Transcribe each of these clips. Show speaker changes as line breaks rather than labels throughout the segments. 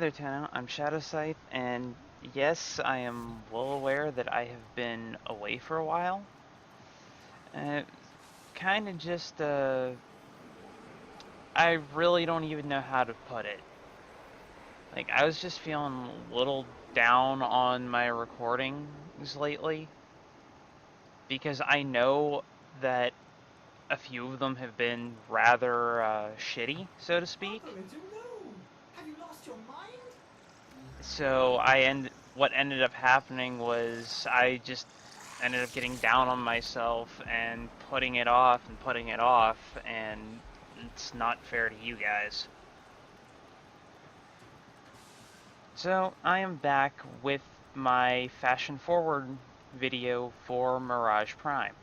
Lieutenant. I'm Shadow Scythe, and yes, I am well aware that I have been away for a while. Kind of just, I really don't even know how to put it. Like, I was just feeling a little down on my recordings lately, because I know that a few of them have been rather, shitty, so to speak.
Have you lost your mind?
So what ended up happening was I just ended up getting down on myself and putting it off and putting it off, and it's not fair to you guys. So I am back with my fashion forward video for Mirage Prime.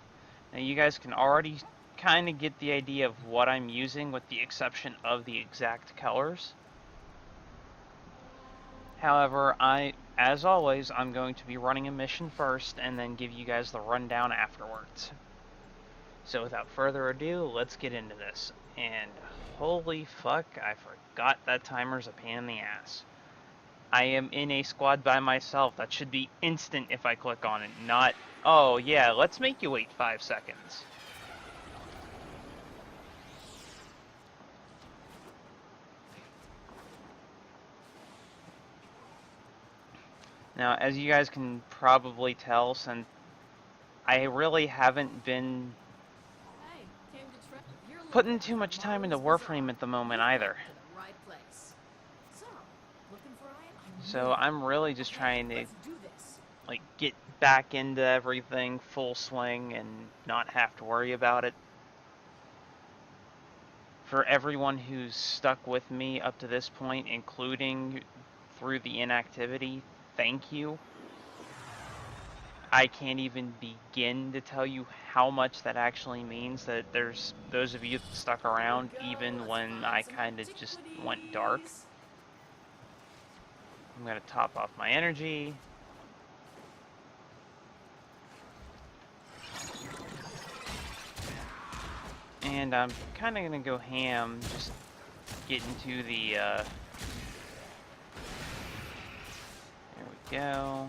Now you guys can already kind of get the idea of what I'm using with the exception of the exact colors. However, as always, I'm going to be running a mission first and then give you guys the rundown afterwards. So without further ado, let's get into this. And holy fuck, I forgot that timer's a pain in the ass. I am in a squad by myself. That should be instant if I click on it, not, oh yeah, let's make you wait 5 seconds. Now, as you guys can probably tell, since I really haven't been putting too much time into Warframe at the moment either. So I'm really just trying to like get back into everything full swing and not have to worry about it. For everyone who's stuck with me up to this point, including through the inactivity, thank you. I can't even begin to tell you how much that actually means, that there's those of you that stuck around even when I kind of just went dark. I'm going to top off my energy. And I'm kind of going to go ham, just get into the, there we go.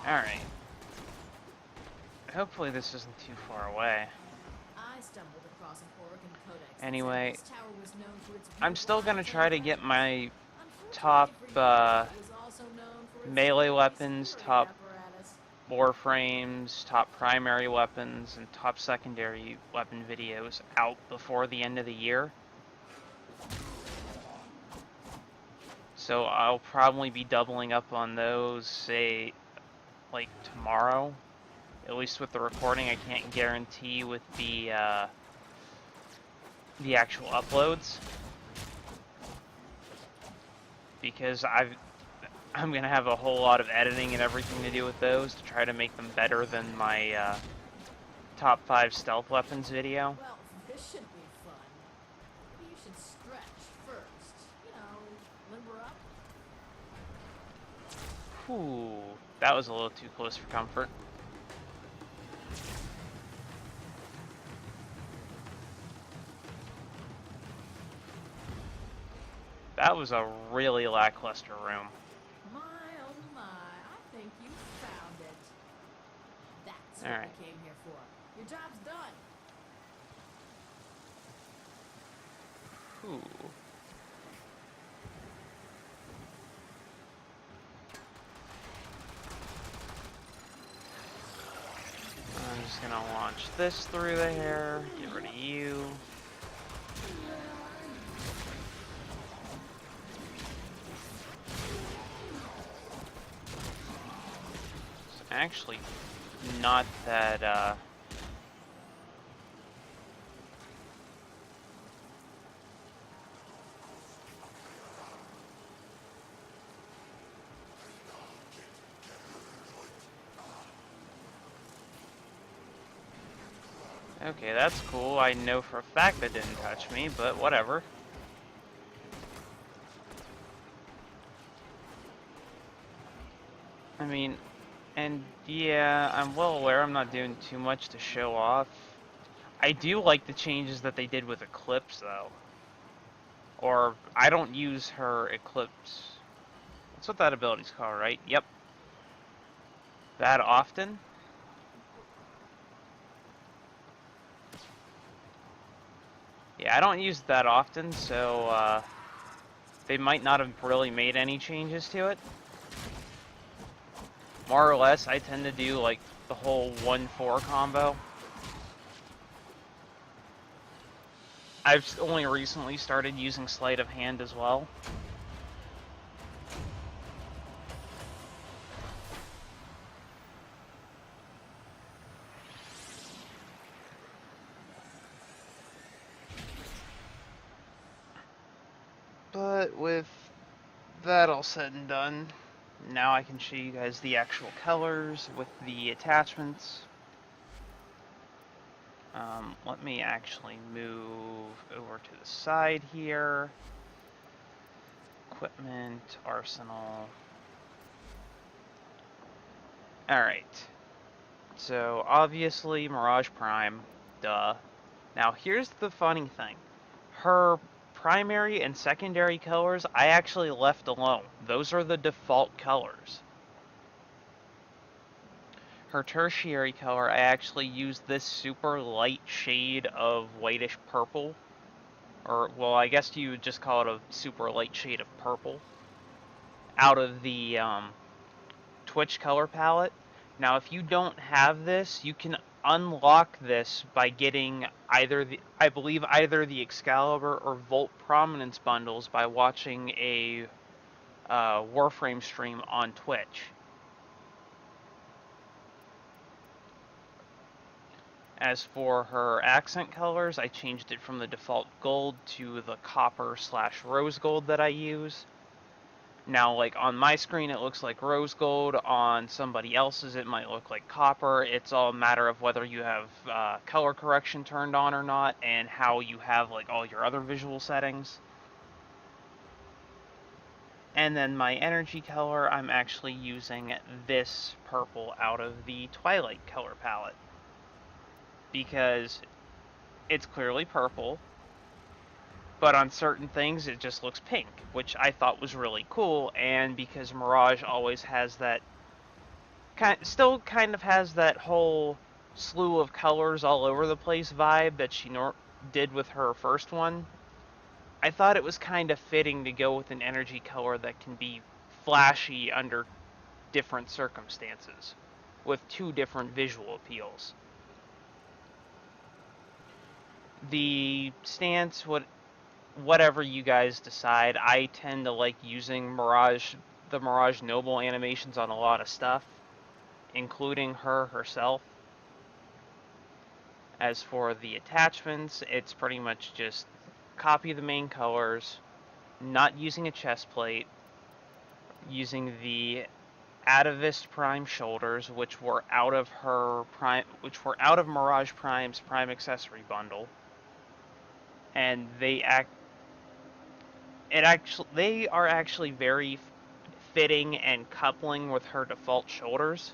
Alright. Hopefully this isn't too far away. Anyway, I'm still going to try to get my top melee weapons, top Warframes, top primary weapons, and top secondary weapon videos out before the end of the year. So I'll probably be doubling up on those, say, like tomorrow. At least with the recording, I can't guarantee with the actual uploads, because I'm gonna have a whole lot of editing and everything to do with those to try to make them better than my top 5 stealth weapons video.
Well, this should be fun. Maybe you should stretch first. You know, limber up.
Ooh, that was a little too close for comfort. That was a really lackluster room.
My, oh my, I think you found it. That's what
Alright.
you came here for. Your job's done.
Ooh. I'm just gonna launch this through there, get rid of you. It's actually not that, okay, that's cool. I know for a fact that didn't touch me, but whatever. I mean, and yeah, I'm well aware I'm not doing too much to show off, I do like the changes that they did with Eclipse, though. Or, I don't use her Eclipse. That's what that ability's called, right? Yep. That often. Yeah, I don't use that often, so, they might not have really made any changes to it. More or less, I tend to do, like, the whole 1-4 combo. I've only recently started using Sleight of Hand as well. But with that all said and done, now I can show you guys the actual colors with the attachments. Let me actually move over to the side here. Equipment, arsenal. Alright. So, obviously, Mirage Prime. Duh. Now, here's the funny thing. Her primary and secondary colors, I actually left alone. Those are the default colors. Her tertiary color, I actually used this super light shade of whitish purple. Or, well, I guess you would just call it a super light shade of purple. Out of the Twitch color palette. Now, if you don't have this, you can unlock this by getting either I believe either the Excalibur or Volt Prominence bundles by watching a Warframe stream on Twitch. As for her accent colors, I changed it from the default gold to the copper/rose gold that I use. Now, like, on my screen, it looks like rose gold. On somebody else's, it might look like copper. It's all a matter of whether you have color correction turned on or not, and how you have, like, all your other visual settings. And then my energy color, I'm actually using this purple out of the Twilight color palette. Because it's clearly purple, but on certain things it just looks pink, which I thought was really cool, and because Mirage always has that still kind of has that whole slew of colors all over the place vibe that she did with her first one, I thought it was kind of fitting to go with an energy color that can be flashy under different circumstances, with two different visual appeals. The stance, whatever you guys decide, I tend to like using the Mirage Noble animations on a lot of stuff, including her herself. As for the attachments, it's pretty much just copy the main colors, not using a chest plate, using the Atavist Prime shoulders, which were out of Mirage Prime's Prime accessory bundle, and they are actually very fitting and coupling with her default shoulders.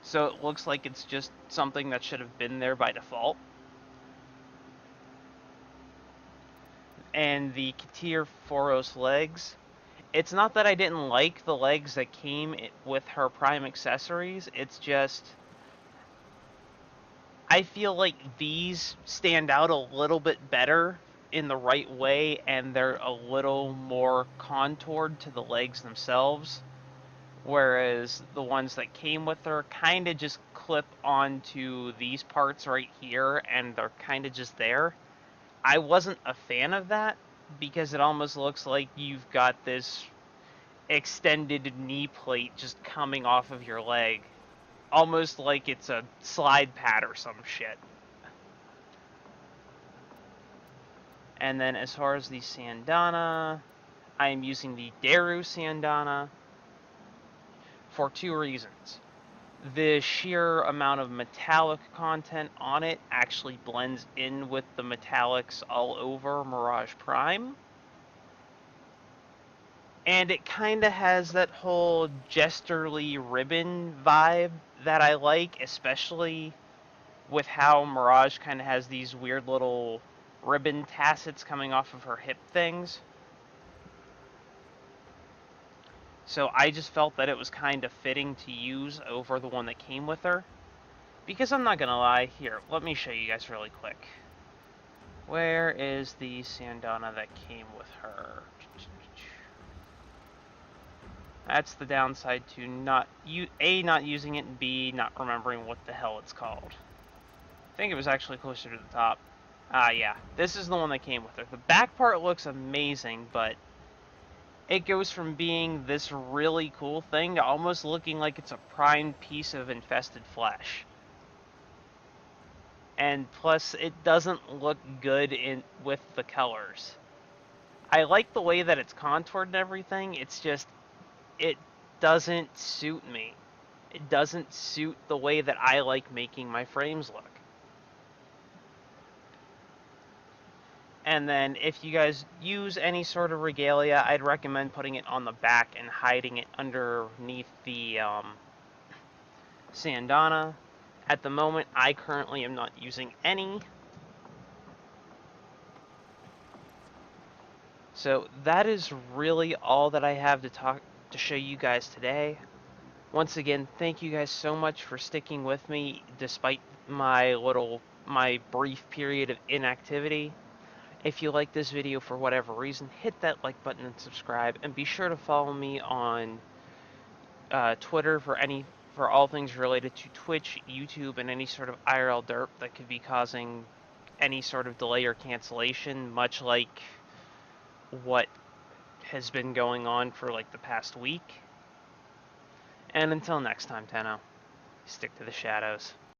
So it looks like it's just something that should have been there by default. And the Katir Foros legs, it's not that I didn't like the legs that came with her Prime accessories, it's just I feel like these stand out a little bit better in the right way, and they're a little more contoured to the legs themselves. Whereas the ones that came with her kind of just clip onto these parts right here, and they're kind of just there. I wasn't a fan of that, because it almost looks like you've got this extended knee plate just coming off of your leg. Almost like it's a slide pad or some shit. And then as far as the Sandana, I am using the Daru Sandana for two reasons. The sheer amount of metallic content on it actually blends in with the metallics all over Mirage Prime. And it kind of has that whole Jesterly ribbon vibe that I like, especially with how Mirage kind of has these weird little ribbon tassets coming off of her hip things. So I just felt that it was kind of fitting to use over the one that came with her. Because I'm not gonna lie, here, let me show you guys really quick. Where is the Sandana that came with her? That's the downside to not using it, and B, not remembering what the hell it's called. I think it was actually closer to the top. Yeah, this is the one that came with her. The back part looks amazing, but it goes from being this really cool thing to almost looking like it's a prime piece of infested flesh. And plus, it doesn't look good with the colors. I like the way that it's contoured and everything, it's just, it doesn't suit me. It doesn't suit the way that I like making my frames look. And then if you guys use any sort of regalia, I'd recommend putting it on the back and hiding it underneath the Sandana. At the moment, I currently am not using any. So that is really all that I have to show you guys today. Once again, thank you guys so much for sticking with me despite my brief period of inactivity. If you like this video for whatever reason, hit that like button and subscribe, and be sure to follow me on Twitter for all things related to Twitch, YouTube, and any sort of IRL derp that could be causing any sort of delay or cancellation, much like what has been going on for like the past week. And until next time, Tenno, stick to the shadows.